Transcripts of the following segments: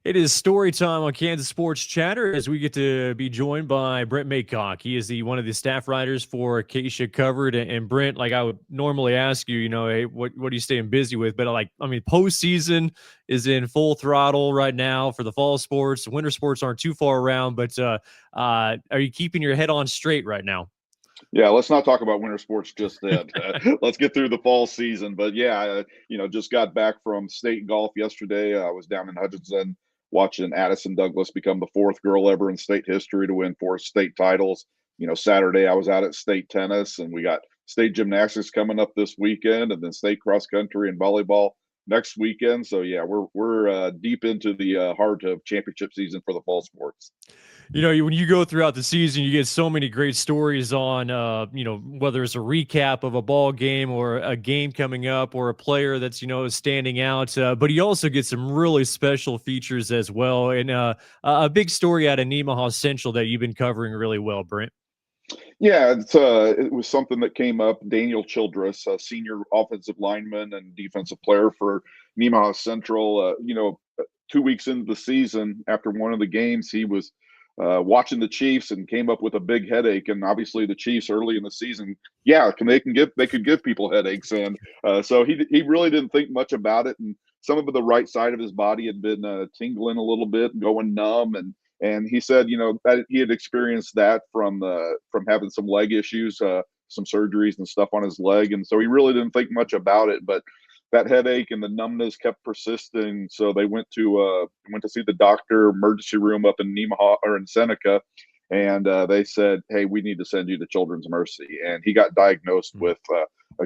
It is story time on Kansas Sports Chatter as we get to be joined by Brent Maycock. He is the one of the staff writers for Acacia Covered. And Brent, like I would normally ask you, hey, what are you staying busy with? But postseason is in full throttle right now for the fall sports. Winter sports aren't too far around, but are you keeping your head on straight right now? Yeah, let's not talk about winter sports just yet. Let's get through the fall season. But yeah, just got back from state golf yesterday. I was down in Hutchinson watching Addison Douglas become the fourth girl ever in state history to win 4 state titles. Saturday I was out at state tennis, and we got state gymnastics coming up this weekend, and then state cross country and volleyball next weekend. So yeah, we're deep into the heart of championship season for the fall sports. When you go throughout the season, you get so many great stories on, whether it's a recap of a ball game or a game coming up or a player that's, standing out. But you also get some really special features as well. And a big story out of Nemaha Central that you've been covering really well, Brent. Yeah, it was something that came up. Daniel Childress, a senior offensive lineman and defensive player for Nemaha Central. 2 weeks into the season, after one of the games, he was watching the Chiefs and came up with a big headache. And obviously, the Chiefs early in the season, yeah, they could give people headaches, and so he really didn't think much about it. And some of the right side of his body had been tingling a little bit, going numb, and he said, that he had experienced that from having some leg issues, some surgeries and stuff on his leg, and so he really didn't think much about it. But that headache and the numbness kept persisting, so they went to see the doctor, emergency room up in Nemaha or in Seneca, and they said, "Hey, we need to send you to Children's Mercy." And he got diagnosed with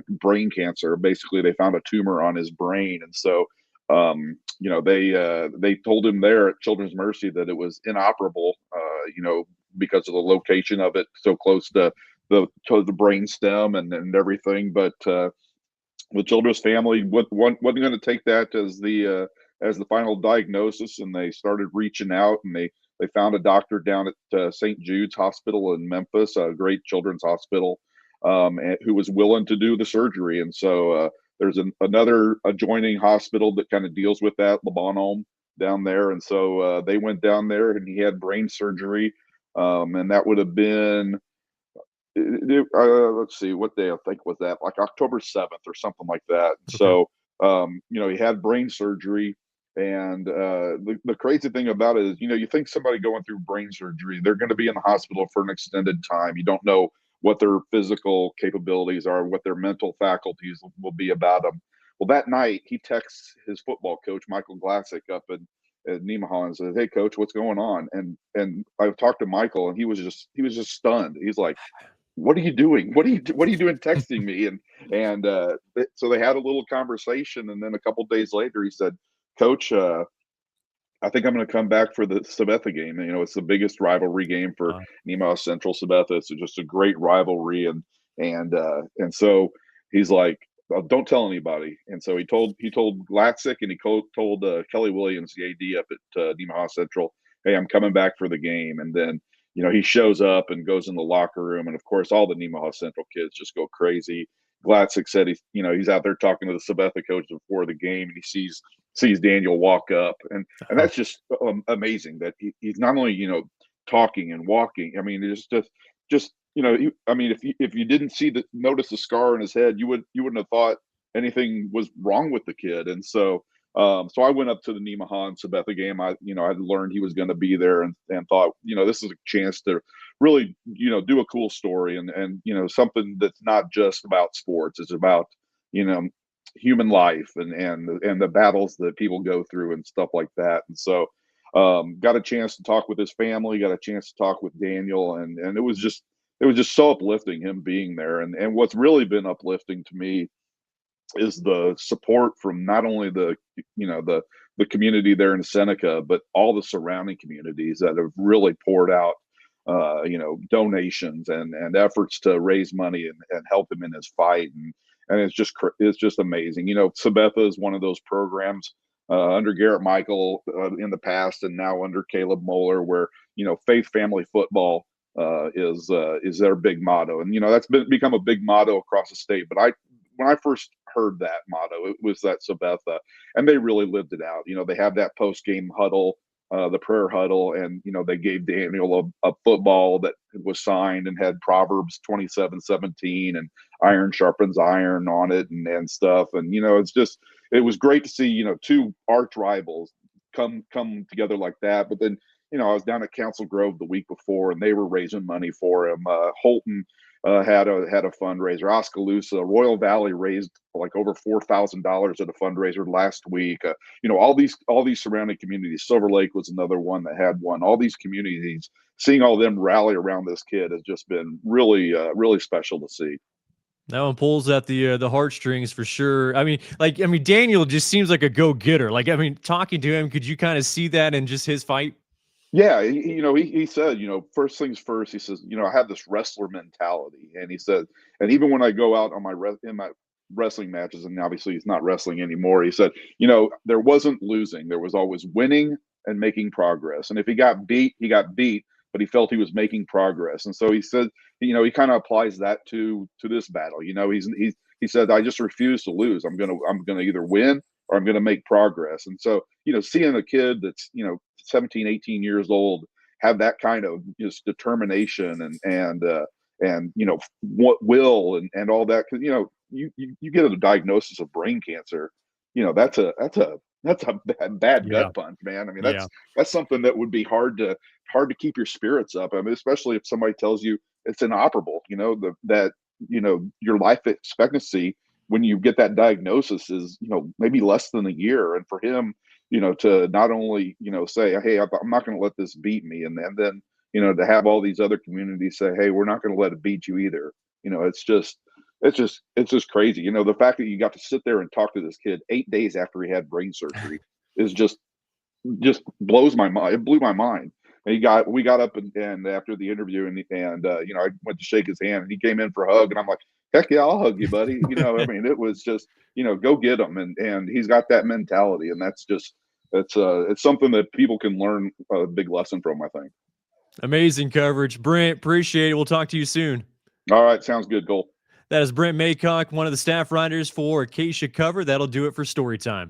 brain cancer. Basically, they found a tumor on his brain, and so they told him there at Children's Mercy that it was inoperable, because of the location of it so close to the brain stem and everything. But the Childress family wasn't going to take that as the final diagnosis, and they started reaching out, and they found a doctor down at St. Jude's Hospital in Memphis, a great children's hospital, who was willing to do the surgery. And so there's another adjoining hospital that kind of deals with that, Le Bonhomme, down there. And so they went down there, and he had brain surgery, and that would have been let's see, what day I think was that, like October 7th or something like that. Okay. So he had brain surgery, and the crazy thing about it is, you think somebody going through brain surgery, they're going to be in the hospital for an extended time. You don't know what their physical capabilities are, what their mental faculties will be about them. Well, that night he texts his football coach, Michael Glassick, up at Nemaha, and says, "Hey, coach, what's going on?" And I talked to Michael, and he was just stunned. He's like, "What are you doing? What are you doing texting me?" And so they had a little conversation, and then a couple days later, he said, "Coach, I think I'm going to come back for the Sabetha game. It's the biggest rivalry game for Nemaha Central Sabetha. It's just a great rivalry, and so he's like, "Oh, don't tell anybody." And so he told Glatzik, and he told Kelly Williams, the AD up at Nemaha Central, "Hey, I'm coming back for the game." And then he shows up and goes in the locker room, and of course, all the Nemaha Central kids just go crazy. Glatzik said he's out there talking to the Sabetha coach before the game, and he sees Daniel walk up, and that's just amazing that he's not only talking and walking. I mean, it's just if you didn't notice the scar in his head, you wouldn't have thought anything was wrong with the kid. And so so I went up to the Nemaha and Sabetha game. I had learned he was going to be there, and thought, this is a chance to really, do a cool story, and something that's not just about sports. It's about, human life and the battles that people go through and stuff like that. And so got a chance to talk with his family, got a chance to talk with Daniel, and it was just so uplifting, him being there. And what's really been uplifting to me is the support from not only the community there in Seneca, but all the surrounding communities that have really poured out donations and efforts to raise money and help him in his fight. And it's just amazing. Sabetha is one of those programs under Garrett Michael in the past, and now under Caleb Moeller, where faith, family, football is their big motto. And that's become a big motto across the state. But when I first heard that motto, it was that Sabetha, and they really lived it out. They have that post game huddle the prayer huddle, and they gave Daniel a football that was signed and had Proverbs 27:17 and iron sharpens iron on it, and stuff. And it was great to see two arch rivals come together like that. But then I was down at Council Grove the week before, and they were raising money for him. Holton had a fundraiser. Oskaloosa, Royal Valley raised like over $4,000 at a fundraiser last week. All these surrounding communities. Silver Lake was another one that had one. All these communities, seeing all them rally around this kid has just been really special to see. That one pulls at the heartstrings for sure. Daniel just seems like a go getter. Talking to him, could you kind of see that in just his fight? Yeah, he said, first things first. He says, I have this wrestler mentality, and he said, and even when I go out on in my wrestling matches, and obviously he's not wrestling anymore. He said, there wasn't losing, there was always winning and making progress. And if he got beat, he got beat, but he felt he was making progress. And so he said, he kind of applies that to this battle. He said, I just refuse to lose. I'm gonna either win or I'm gonna make progress. And so seeing a kid that's 17, 18 years old have that kind of just determination and what will and all that, because you get a diagnosis of brain cancer, that's a bad Yeah. gut punch, man. I mean, Yeah. that's something that would be hard to keep your spirits up. I mean, especially if somebody tells you it's inoperable, that your life expectancy when you get that diagnosis is maybe less than a year. And for him, to not only say, hey, I'm not going to let this beat me, and then to have all these other communities say, hey, we're not going to let it beat you either. It's just crazy. The fact that you got to sit there and talk to this kid 8 days after he had brain surgery is just blows my mind. It blew my mind. And we got up and after the interview, and I went to shake his hand, and he came in for a hug, and I'm like, heck yeah, I'll hug you, buddy. I mean, it was just go get him, and he's got that mentality, and it's something that people can learn a big lesson from, I think. Amazing coverage, Brent. Appreciate it. We'll talk to you soon. All right, sounds good, Cole. That is Brent Maycock, one of the staff writers for Acacia Cover. That'll do it for Storytime.